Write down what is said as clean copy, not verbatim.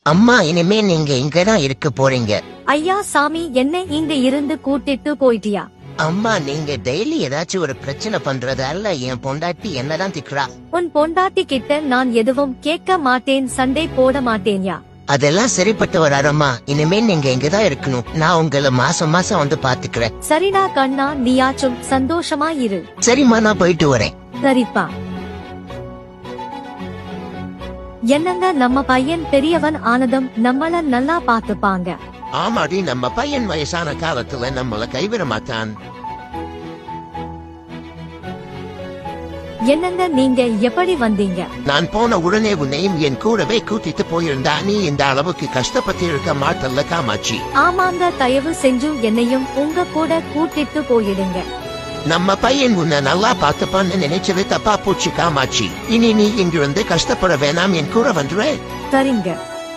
அம்மா இனிமே நீங்க இங்கதான் இருக்க போறீங்க. ஐயா சாமி, என்ன இங்க இருந்து கூட்டிட்டு போயிட்டியா? அம்மா நீங்க டெய்லி ஏதாச்சும் ஒரு பிரச்சனை பண்றதால என் பொண்டாட்டி என்னதான் திக்குறா. உன் பொண்டாட்டி கிட்ட நான் எதுவும் கேட்க மாட்டேன், சண்டை போட மாட்டேன்யா. அதெல்லாம் சரிப்பட்டு வராரம்மா. இனிமே நீங்க இங்கதான் இருக்கணும். நான் உங்களை மாசம் மாசம் வந்து பாத்துக்கிறேன். சரிடா கண்ணா, நீயாச்சும் சந்தோஷமா இரு. சரிம்மா, நான் போயிட்டு வரேன். சரிப்பா. என்னங்க, நம்ம பையன் பெரியவன் ஆனதும் நம்மள நல்லா பாத்துப்பாங்க. ஆமாடி, நம்ம பையன் வயசான காலத்துல நம்மள கைவிட மாட்டான். என்னங்க, நீங்க எப்படி வந்தீங்க? நான் போன உடனே உன்னையும் என் கூடவே கூட்டிட்டு போயிருந்தா நீ இந்த அளவுக்கு கஷ்டப்பட்டு இருக்க மாட்டல்ல காமாட்சி. ஆமாங்க, தயவு செஞ்சு என்னையும் உங்க கூட கூட்டிட்டு போயிடுங்க. நம்ம பையன் உன்னை நல்லா பார்த்துப்பான்னு நினைச்சது தப்பா போச்சு காமாட்சி. இனி நீ இங்கிருந்து கஷ்டப்பட வேணாம், என் கூட வந்துரு. சரிங்க.